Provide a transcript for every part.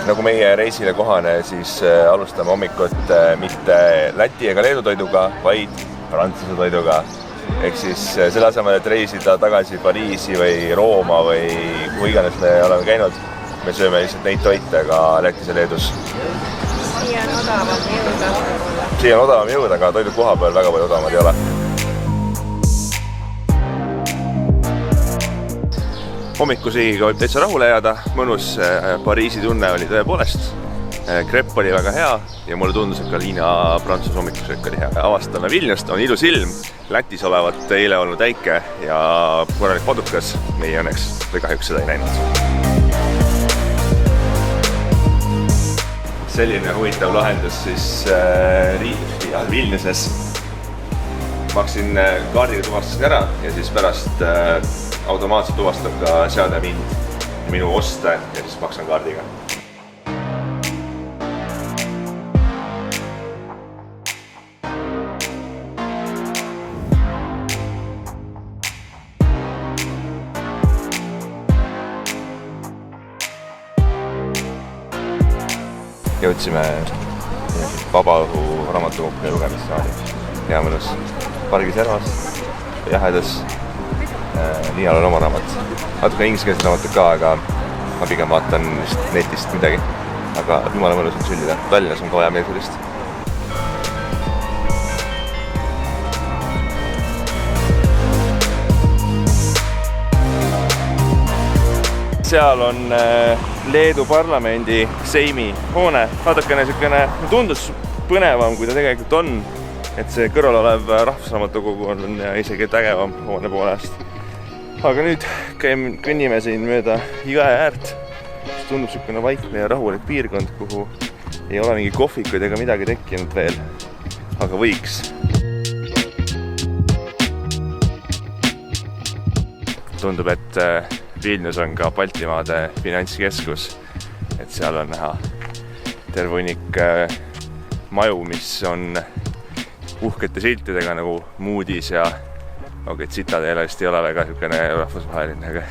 Nagu meie reisile kohane, siis alustame hommikut mitte Läti ega Leedu toiduga, vaid Prantsuse toiduga. Ehk siis selle asemel, et reisida tagasi Pariisi või Rooma või kuhu iganes me oleme käinud, me sööme lihtsalt neid toite ka Lätis ja Leedus. Siia on odavam jõuda. Siia on odavam jõuda, aga toidud koha peal väga palju odavamad ei ole. Hommikusiigiga võib täitsa rahule jääda, mõnus Pariisi tunne oli tõepoolest. Krepp oli väga hea ja mulle tundus, et ka Liina Prantsuse hommikusöök oli hea. Avastame Vilniust, on ilus ilm, Lätis olevat eile olnud äike ja korralik padukas, meie õnneks või kahjuks seda ei näinud. Selline huvitav lahendus siis Vilniuses. Maksin kaardiga tuvastasin ära ja siis pärast automaatselt tuvastab ka seade minu oste ja siis maksan kaardiga. Jõudsime vabaõhu raamatukokku ja lugemissaali. Hea mõnus pargi servas, jahedas. Liinal on oma raamat. Natuke ingliskeelset raamatut ka, aga ma pigem vaatan netist midagi. Aga jumala mõnus on süllida. Tallinnas on ka vaja meelsudist. Seal on Leedu parlamendi Seimi hoone. Vaadakene niisugune tundus põnevam, kui ta tegelikult on. Et see kõrval olev rahvusraamatukogu on isegi tägevam hoone poolest. Aga nüüd kõnnime siin mööda jõe äärt. Tundub niisugune vaikne ja rahulik piirkond, kuhu ei ole mingi kohvikuid ega midagi tekkinud veel. Aga võiks. Tundub, et Vilnius on ka Baltimaade finantskeskus, et seal on näha terve hunnik maju, mis on uhkete siltidega nagu Moody's ja Citadel ei ole väga niisugune rahvusvaheline, aga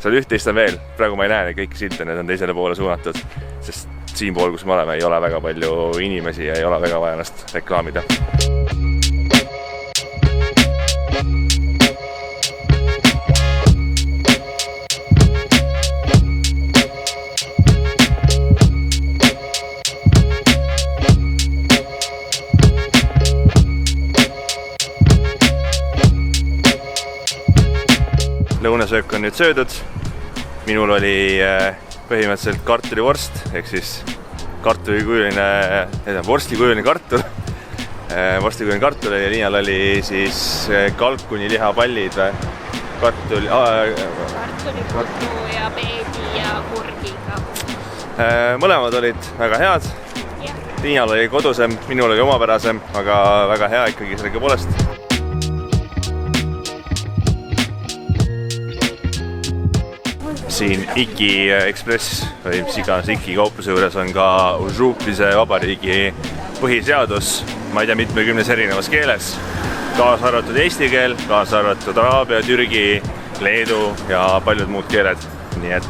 seal üht-teist on veel. Praegu ma ei näe kõiki silte, need on teisele poole suunatud, sest siin pool, kus me oleme, ei ole väga palju inimesi ja ei ole väga vaja ennast reklaamida. Lõunasöök on nüüd söödud. Minul oli põhimõtteliselt kartulivorst, ehk siis vorstikujuline kartul. Vorstikujuline kartul ja Liinal oli siis kalkuni lihapallid või Kartulikuttu ja peedi ja kurgiga. Mõlemad olid väga head. Liinal oli kodusem, minul oli omapärasem, aga väga hea ikkagi sellega poolest. Siin Iki Express või mis iganes Iki kaupluse juures on ka Užupise vabariigi põhiseadus, ma ei tea, mitmekümnes erinevas keeles, kaasa arvatud eesti keel, kaasa arvatud araabia, türgi, leedu ja paljud muud keeled. Nii et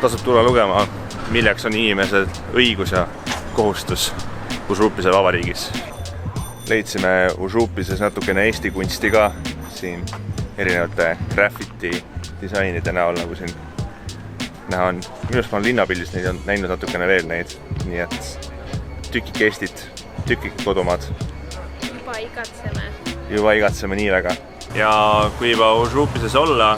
tasub tulla lugema, milleks on inimesel õigus ja kohustus Užupise vabariigis. Leidsime Užupises natukene eesti kunsti ka siin erinevate graffiti disainide näol, nagu siin näha on. Minust ma olen linnapildist neid on näinud natukene veel neid, nii et tükike Eestit, tükike kodumaad. Juba igatseme nii väga. Ja kui juba Užupises olla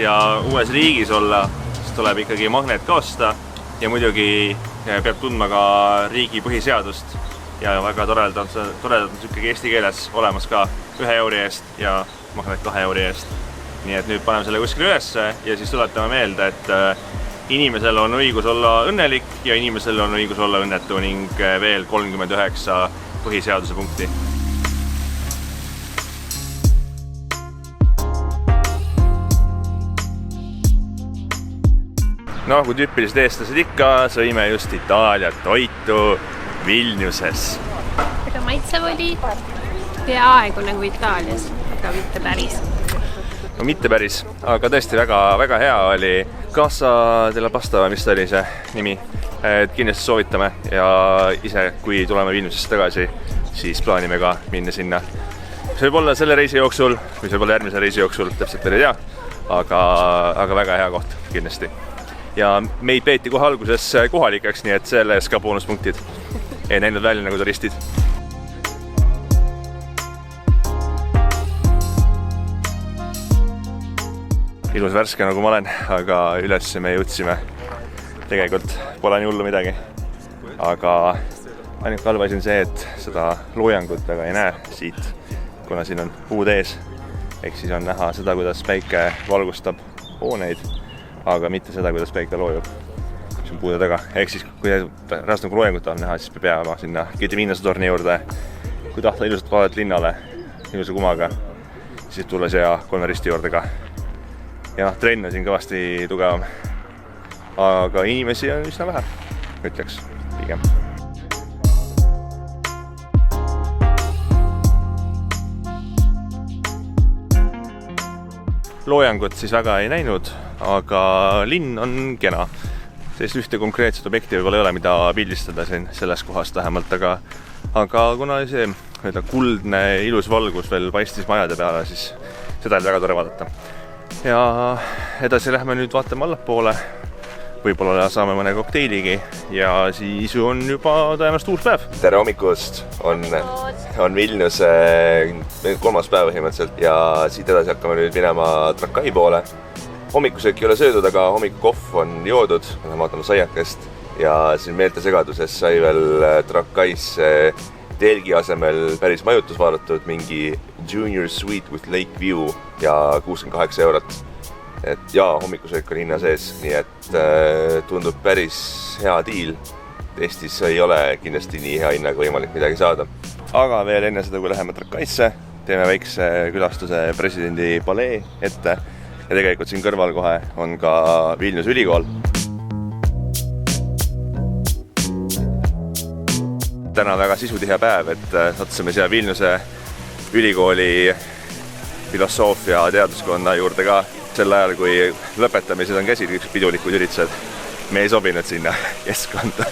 ja uues riigis olla, siis tuleb ikkagi magnet ka osta ja muidugi peab tundma ka riigi põhiseadust ja väga toredalt on ikkagi eesti keeles olemas ka 1 euri eest ja magnet 2 euri eest. Nii et nüüd paneme selle kuskile ülesse ja siis tuletame meelde, et inimesel on õigus olla õnnelik ja inimesel on õigus olla õnnetu ning veel 39 põhiseaduse punkti. No, kui tüüpilised eestlased ikka, sõime just Itaalia toitu Vilniuses. Aga maitsev oli peaaegu nagu Itaalias, aga mitte päris. no mitte päris, aga tõesti väga hea oli. Casa della Pasta, mis ta oli see nimi, et kindlasti soovitame ja ise, kui tuleme Vilniusesse tagasi, siis plaanime ka minna sinna. See võib olla selle reisi jooksul, või see võib olla järgmise reisi jooksul, täpselt veel ei tea, aga väga hea koht kindlasti. Ja meid peeti kohe alguses kohalikeks, nii et selles ka boonuspunktid. Ei näinud välja nagu turistid. Ilus värske nagu ma olen, aga üles me jõudsime. Tegelikult pole nii hullu midagi. Aga ainuke halb asi on see, et seda loojangut väga ei näe siit, kuna siin on puud ees. Ehk siis on näha seda, kuidas päike valgustab hooneid, aga mitte seda, kuidas päike loojub, mis on puude taga. Ehk siis, kui räst nagu loojangut on näha, siis me peame sinna Gediminosse torni juurde. Kui tahta ilusat vaadet linnale, ilusa kumaga, siis tulla siia Kolmeristi juurde ka. Ja trenn on siin kõvasti tugevam. Aga inimesi on üsna vähe, ütleks pigem. Loojangut siis väga ei näinud, aga linn on kena. Sellist ühte konkreetset objekti võib-olla ei ole, mida pildistada siin selles kohast vähemalt, aga kuna see kuldne ilus valgus veel paistis majade peale, siis seda oli väga tore vaadata. Ja edasi lähme nüüd vaatame allapoole. Võib-olla saame mõne kokteiligi ja siis on juba tõenäoliselt uus päev. Tere hommikust! On Vilnius 3. päev põhimõtteliselt ja siit edasi hakkame nüüd minema Trakai poole. Hommikusöök ei ole söödud, aga hommikukohv on joodud. Me vaatame saiakest ja siin meeltesegaduses sai veel Trakais telgi asemel päris majutus vaadatud, mingi Junior Suite with Lake View ja 68 €. Et jaa, hommikusöök on hinna sees, nii et tundub päris hea diil. Eestis ei ole kindlasti nii hea hinnaga võimalik midagi saada. Aga veel enne seda, kui läheme Trakaisse, teeme väikse külastuse presidendi palee ette. Ja tegelikult siin kõrval kohe on ka Vilniuse ülikool. Täna väga sisutihe päev, et satsime siia Vilniuse ülikooli filosoofia teaduskonna juurde ka. Sel ajal, kui lõpetamised on käsil, kõik pidulikud üritused, me ei sobinud sinna keskkonda.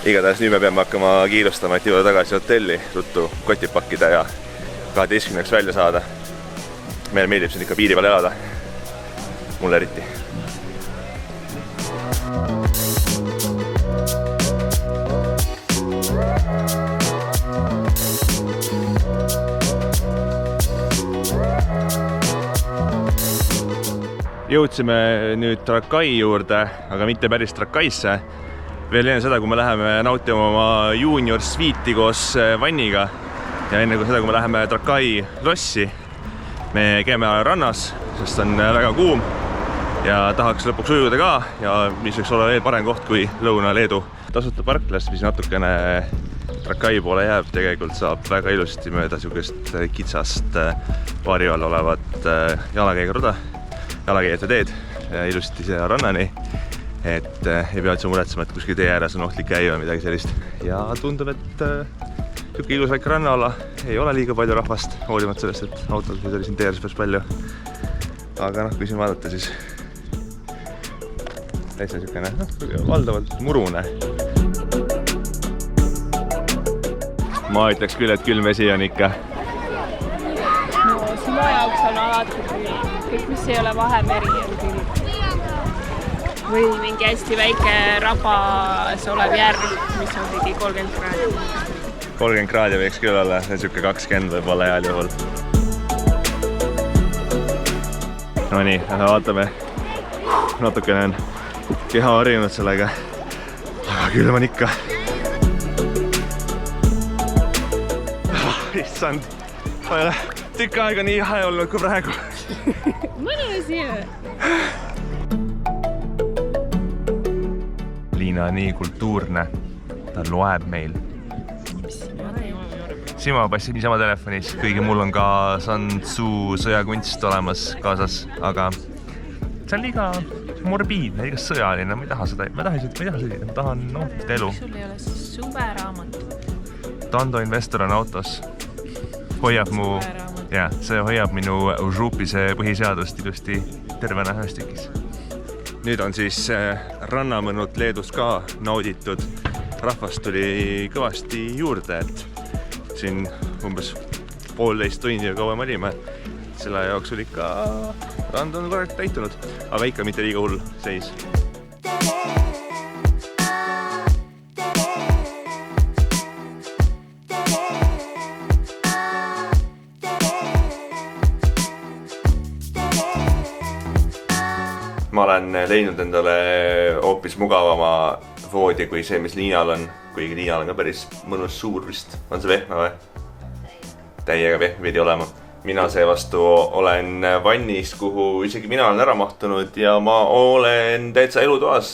Igatahes nüüd me peame hakkama kiirustama, et jõuda tagasi hotelli, ruttu kotid pakkida ja 12 välja saada. Meile meeldib siin ikka piiri peal elada. Mulle eriti. Jõudsime nüüd Trakai juurde, aga mitte päris Trakaisse. Veel enne seda, kui me läheme nautima oma Junior Suite'i koos vanniga ja enne kui seda, kui me läheme Trakai lossi, me käime rannas, sest on väga kuum ja tahaks lõpuks ujuda ka ja mis võiks olla veel parem koht kui Lõuna-Leedu. Tasuta parklas, mis natukene Trakai poole jääb, tegelikult saab väga ilusti mööda sihukest kitsast paari all olevat jalakäijate teed ilusti siia rannani, et ei pea üldse muretsema, et kuskil tee ääres on ohtlik käia või midagi sellist. Ja tundub, et niisugune ilus väike rannaala, ei ole liiga palju rahvast, hoolimata sellest, et autosid oli siin tee ääres päris palju. Aga kui siin vaadata, siis täitsa niisugune valdavalt murune. Ma ütleks küll, et külm vesi on ikka. No, sinu jaoks on alati küll. Kõik, mis ei ole Vahemeri, on küll. Või mingi hästi väike rabas olev järv, mis on mingi 30 kraadi. 30 kraadi võiks küll olla, see on niisugune 20 võib-olla heal juhul. No nii, vaatame. Natukene on keha harjunud sellega, aga külm on ikka. Issand, ma ei ole tükk aega nii jahe olnud kui praegu. Mõnus ju! Liina on nii kultuurne, ta loeb meil. Sima passid niisama telefonis, kuigi mul on ka Sansu sõjakunst olemas kaasas, aga see on liiga morbiidne, liiga sõjaline, ma ei taha seda, ma tahan nautida elu. Sul ei ole suveraamat? Tando investor on autos, hoiab mu ja see hoiab minu Župise põhiseadust ilusti tervena ühes tükis. Nüüd on siis rannamõnnut Leedus ka nauditud. Rahvast tuli kõvasti juurde, et siin umbes 1,5 tundi ja kauem olime. Selle jaoks oli ikka rand on korrekt täitunud, aga ikka mitte liiga hull seis. Ma olen leidnud endale hoopis mugavama voodi kui see, mis Liinal on. Kuigi Liinal on ka päris mõnus suur vist. On see vehme või? Täiega vehme pidi olema. Mina seevastu olen vannis, kuhu isegi mina olen ära mahtunud ja ma olen täitsa elutoas.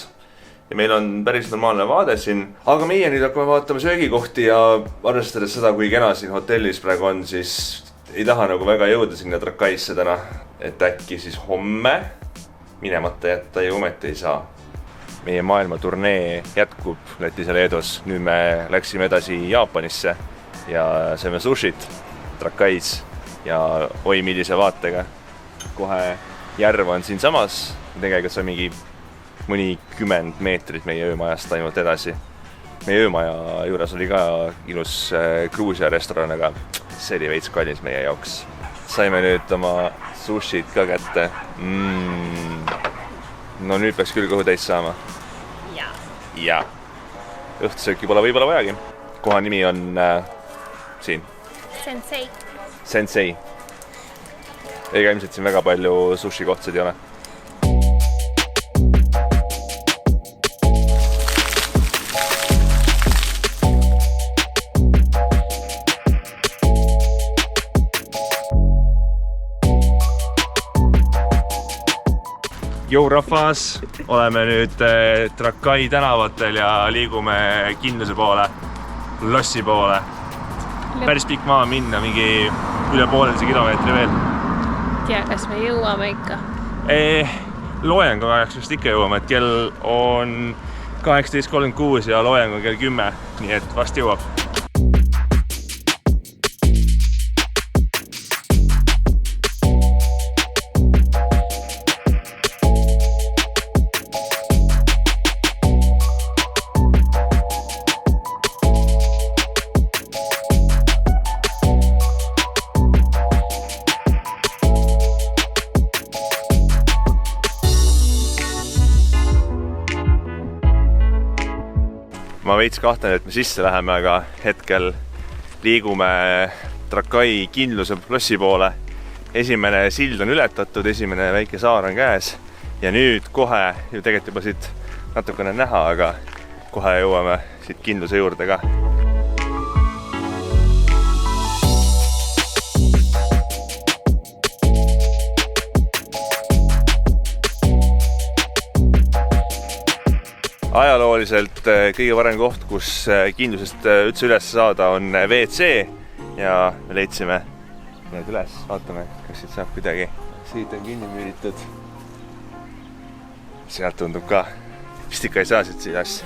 Ja meil on päris normaalne vaade siin. Aga meie nüüd hakkame vaatama söögikohti ja arvestades seda, kui kena siin hotellis praegu on, siis ei taha nagu väga jõuda sinna Trakaisse täna. Et äkki siis homme minemata jätta ja ometi ei saa. Meie maailmaturnee jätkub Lätis ja Leedus. Nüüd me läksime edasi Jaapanisse ja sööme sushit Trakais ja oi millise vaatega. Kohe järv on siin samas. Tegelikult see on mingi mõni 10 meetrit meie öömajast ainult edasi. Meie öömaja juures oli ka ilus Gruusia restoran, aga see oli veits kallis meie jaoks. Saime nüüd oma sushit ka kätte. No nüüd peaks küll kõhu täis saama. Ja. Õhtusööki pole võib-olla vajagi. Koha nimi on siin. Sensei. Ega ilmselt siin väga palju sushi kohtsid ei ole. Jou rahvas, oleme nüüd Trakai tänavatel ja liigume Kindluse poole, Lossi poole. Päris pikk maa minna, mingi üle 1,5 kilomeetri veel. Tea, kas me jõuame ikka? Loengu ajaks vist ikka jõuame, et kell on 18.36 ja loeng on kell 10, nii et vast jõuab. Ma veits kahtlen, et me sisse läheme, aga hetkel liigume Trakai Kindluse Lossi poole. Esimene sild on ületatud, esimene väike saar on käes ja nüüd kohe, ju tegelikult juba siit natukene näha, aga kohe jõuame siit Kindluse juurde ka. Ajalooliselt kõige parem koht, kus Kindlusest üldse üles saada, on WC ja me leidsime need üles. Vaatame, kas siit saab kuidagi. Siit on kinni müüritud. Sealt tundub ka. Vist ikka ei saa siit üles.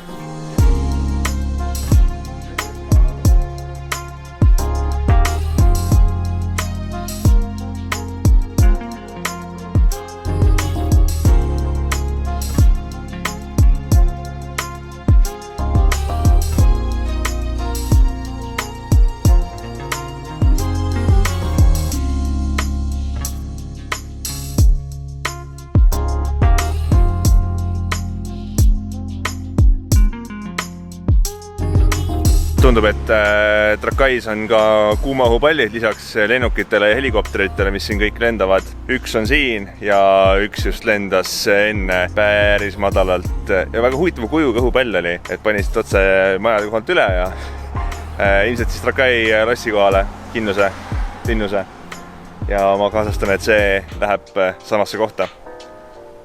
Tundub, et Trakais on ka kuumahupallid lisaks lennukitele ja helikopteritele, mis siin kõik lendavad. Üks on siin ja üks just lendas enne päris madalalt ja väga huvitava kujuga õhupall oli, et pani siit otse majade kohalt üle ja ilmselt siis Trakai Lossi kohale, Kindluse, linnuse. Ja ma kaasastan, et see läheb samasse kohta.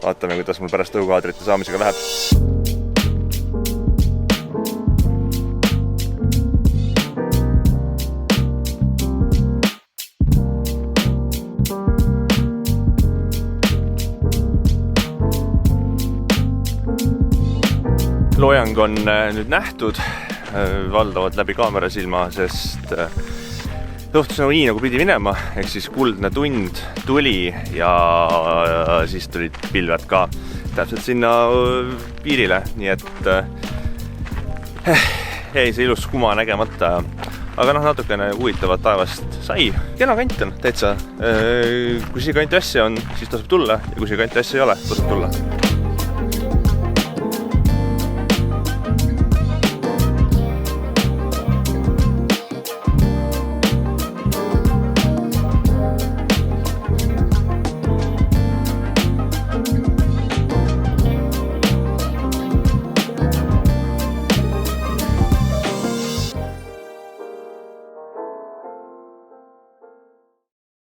Vaatame, kuidas mul pärast õhukaadrite saamisega läheb. Loojang on nüüd nähtud valdavalt läbi kaamerasilma, sest juhtus nagu nii, nagu pidi minema, ehk siis kuldne tund tuli ja siis tulid pilved ka täpselt sinna piirile, nii et jäi see ilus kuma nägemata. Aga natukene huvitavat taevast sai. Kena kant on täitsa. Kui siia kanti asja on, siis tasub tulla ja kui siia kanti asja ei ole, tasub tulla.